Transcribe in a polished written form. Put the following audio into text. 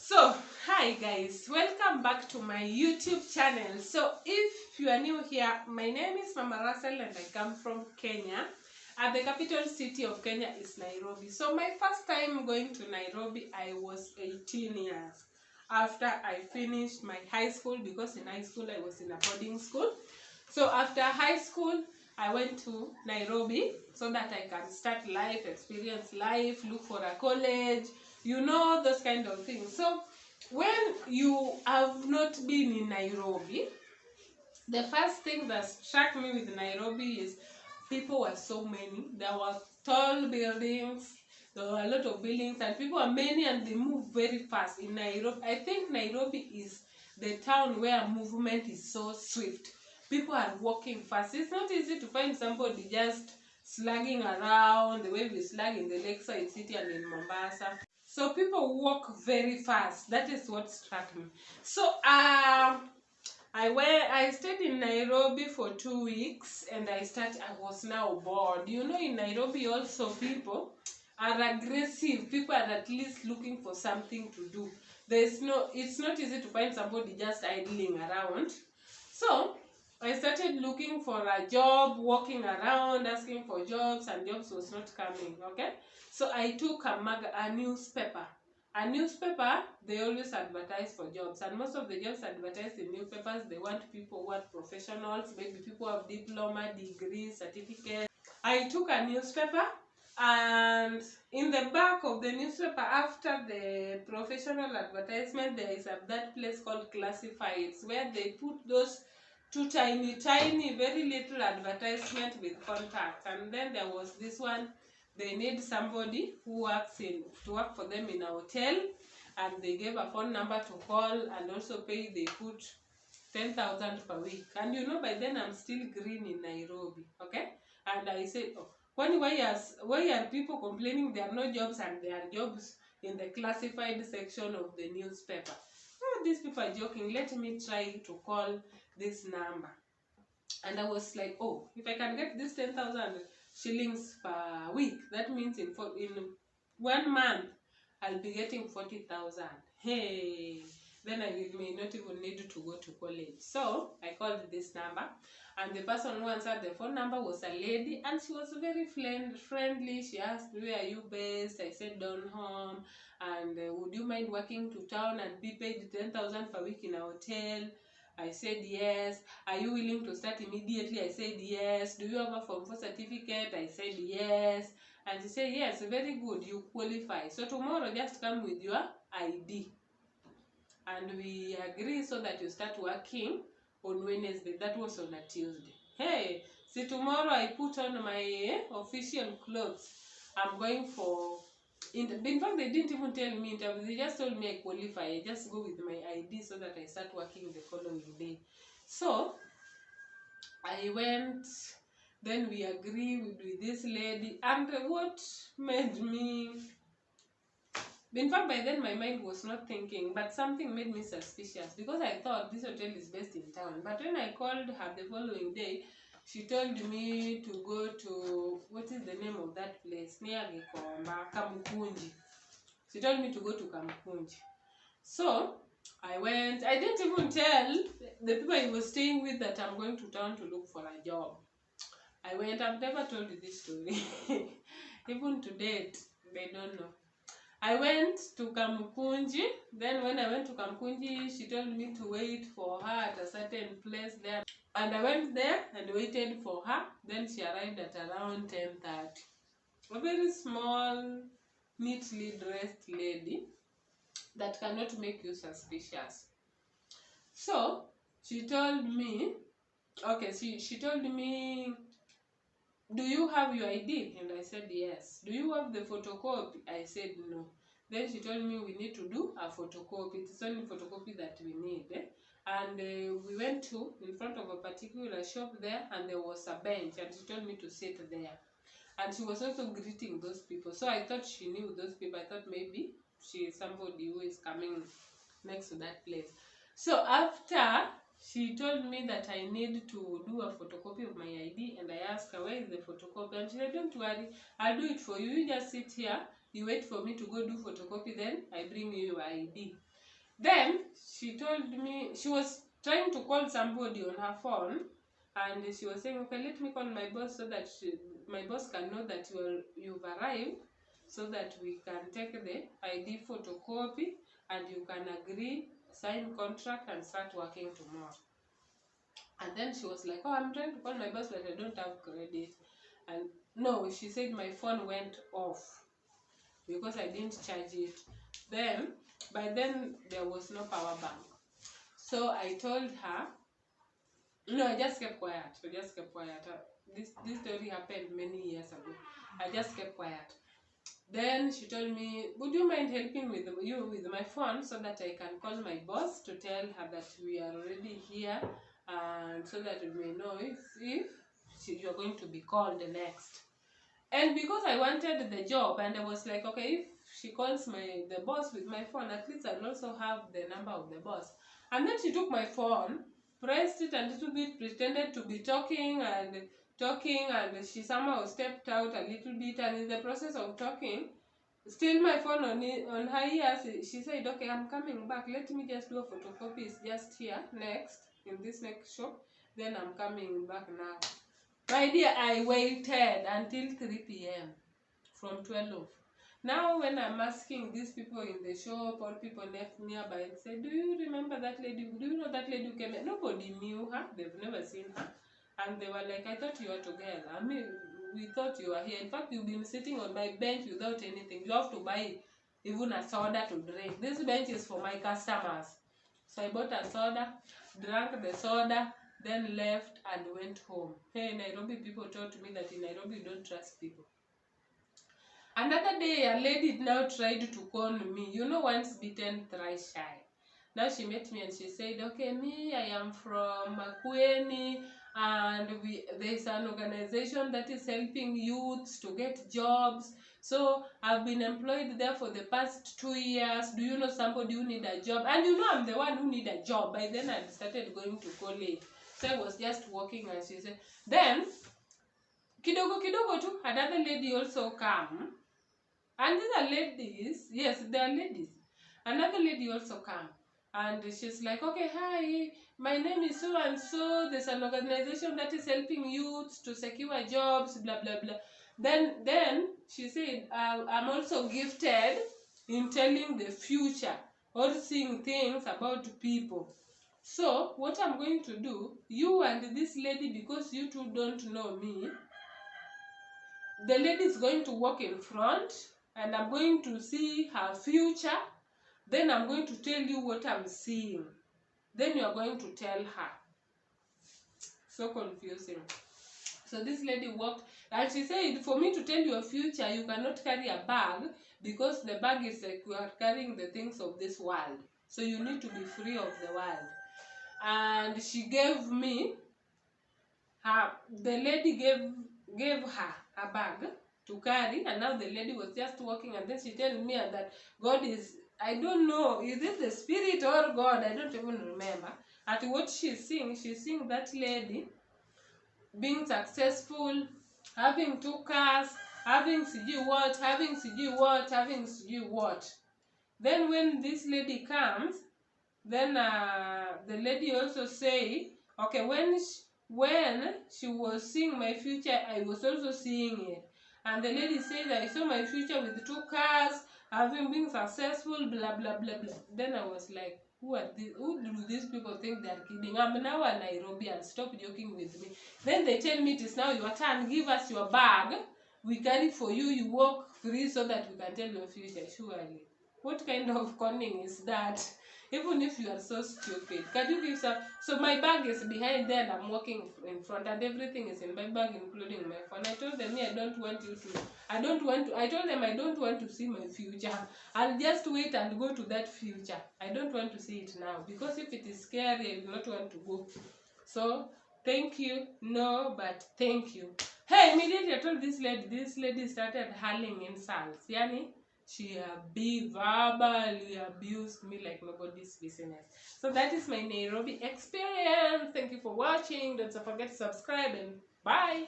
So, hi guys, welcome back to my YouTube channel. So, if you are new here, my name is Mama Russell and I come from Kenya. And the capital city of Kenya is Nairobi. So, my first time going to Nairobi, I was 18 years after I finished my high school, because in high school I was in a boarding school. So, after high school, I went to Nairobi so that I can start life, experience life, look for a college, those kind of things. So when you have not been in Nairobi, the first thing that struck me with Nairobi is people were so many. There were tall buildings, there were a lot of buildings, and people are many and they move very fast in Nairobi. I think Nairobi is the town where movement is so swift. People are walking fast. It's not easy to find somebody just slugging around the way we slug in the lakeside city and in Mombasa. So people walk very fast. That is what struck me. So I stayed in Nairobi for 2 weeks and I was now bored. In Nairobi also people are aggressive. People are at least looking for something to do. It's not easy to find somebody just idling around. So I started looking for a job, walking around, asking for jobs, and jobs was not coming, okay? So I took a newspaper. A newspaper, they always advertise for jobs, and most of the jobs advertised in newspapers, they want people who are professionals, maybe people who have diploma, degrees, certificates. I took a newspaper, and in the back of the newspaper, after the professional advertisement, there is that place called classifieds, where they put those two tiny, very little advertisement with contacts. And then there was this one. They need somebody who to work for them in a hotel, and they gave a phone number to call, and also pay. They put 10,000 per week. And by then I'm still green in Nairobi, okay? And I said, oh, why are people complaining there are no jobs and there are jobs in the classified section of the newspaper? Oh, these people are joking. Let me try to call this number. And I was like, oh, if I can get this 10,000 shillings per week, that means in 1 month I'll be getting 40,000. Hey, then I may not even need to go to college. So I called this number, and the person who answered the phone number was a lady, and she was very friendly. She asked, where are you based? I said, down home. And would you mind working to town and be paid 10,000 per week in a hotel? I said yes. Are you willing to start immediately? I said yes. Do you have a Form 4 certificate? I said yes. And she said yes, very good, you qualify. So tomorrow just come with your ID. And we agree so that you start working on Wednesday. That was on a Tuesday. Hey, see, tomorrow I put on my official clothes. I'm going for... In fact, they didn't even tell me interview. They just told me I qualify. I just go with my ID so that I start working the following day. So I went. Then we agree with this lady. And what made me... In fact, by then my mind was not thinking, but something made me suspicious, because I thought this hotel is based in town. But when I called her the following day, she told me to go to, what is the name of that place? Near Gikomba, Kamukunji. She told me to go to Kamukunji. So I went. I didn't even tell the people I was staying with that I'm going to town to look for a job. I went. I've never told you this story. Even to date, they don't know. I went to Kamukunji. Then when I went to Kamukunji, she told me to wait for her at a certain place there. And I went there and waited for her. Then she arrived at around 10:30. A very small, neatly dressed lady that cannot make you suspicious. So she told me, okay, she told me, do you have your ID? And I said yes. Do you have the photocopy? I said no. Then she told me we need to do a photocopy. It's only photocopy that we need. And we went to in front of a particular shop there, and there was a bench, and she told me to sit there. And she was also greeting those people. So I thought she knew those people. I thought maybe she is somebody who is coming next to that place. So after she told me that I need to do a photocopy of my ID, and I asked her, where is the photocopy? And she said, don't worry, I'll do it for you. You just sit here, you wait for me to go do photocopy, then I bring you your ID. Then she told me she was trying to call somebody on her phone, and she was saying, okay, let me call my boss so that my boss can know that you've arrived, so that we can take the ID photocopy and you can agree, sign contract and start working tomorrow. And then she was like, oh, I'm trying to call my boss but I don't have credit. And no, she said my phone went off because I didn't charge it. Then by then there was no power bank. So I told her, no, I just kept quiet. This story happened many years ago. I just kept quiet. Then she told me, would you mind helping with my phone so that I can call my boss to tell her that we are already here, and so that we may know if you're going to be called next. And because I wanted the job, and I was like, okay, if she calls the boss with my phone, at least I'll also have the number of the boss. And then she took my phone, pressed it a little bit, pretended to be talking, and she somehow stepped out a little bit, and in the process of talking, still my phone on her ears, she said, okay, I'm coming back, let me just do a photocopy, it's just here, in this next shop, then I'm coming back now. My dear, I waited until 3 p.m. from 12. Now when I'm asking these people in the shop or people left nearby and say, do you remember that lady? Do you know that lady who came in? Nobody knew her. They've never seen her. And they were like, I thought you were together. I mean, we thought you were here. In fact, you've been sitting on my bench without anything. You have to buy even a soda to drink. This bench is for my customers. So I bought a soda, drank the soda, then left and went home. Hey, Nairobi people taught me that in Nairobi you don't trust people. Another day, a lady now tried to call me. You know, once bitten, thrice shy. Now she met me and she said, okay, me, I am from Makueni, and there's an organization that is helping youths to get jobs. So I've been employed there for the past 2 years. Do you know somebody who need a job? And you know I'm the one who need a job. By then I started going to college. So I was just walking and she said, then, kidogo tu, another lady also come. And these are ladies. Yes, they are ladies. Another lady also come. And she's like, okay, hi, my name is so and so. There's an organization that is helping youths to secure jobs, blah, blah, blah. Then she said, I'm also gifted in telling the future or seeing things about people. So what I'm going to do, you and this lady, because you two don't know me, the lady is going to walk in front and I'm going to see her future. Then I'm going to tell you what I'm seeing. Then you're going to tell her. So confusing. So this lady walked and she said, for me to tell your future, you cannot carry a bag because the bag is like you are carrying the things of this world. So you need to be free of the world. And she gave me the lady gave her a bag to carry, and now the lady was just walking, and then she told me that God is, I don't know, is it the spirit or God? I don't even remember. At what she's seeing that lady being successful, having 2 cars, having what. Then when this lady comes, then the lady also say, okay, when she was seeing my future, I was also seeing it. And the lady said, I saw my future with 2 cars, having been successful, blah, blah, blah, blah. Then I was like, who do these people think they're kidding? I'm now in Nairobi and stop joking with me. Then they tell me it is now your turn, give us your bag. We carry for you, you walk free so that we can tell your future. Surely. What kind of conning is that? Even if you are so stupid, can you give some? So my bag is behind there and I'm walking in front and everything is in my bag including my phone. I told them, I told them I don't want to see my future. I'll just wait and go to that future. I don't want to see it now because if it is scary, I will not want to go. So thank you, no, but thank you. Hey, immediately I told this lady started hurling insults. Yani, she verbally abused me like nobody's business. So that is my Nairobi experience. Thank you for watching. Don't forget to subscribe and bye.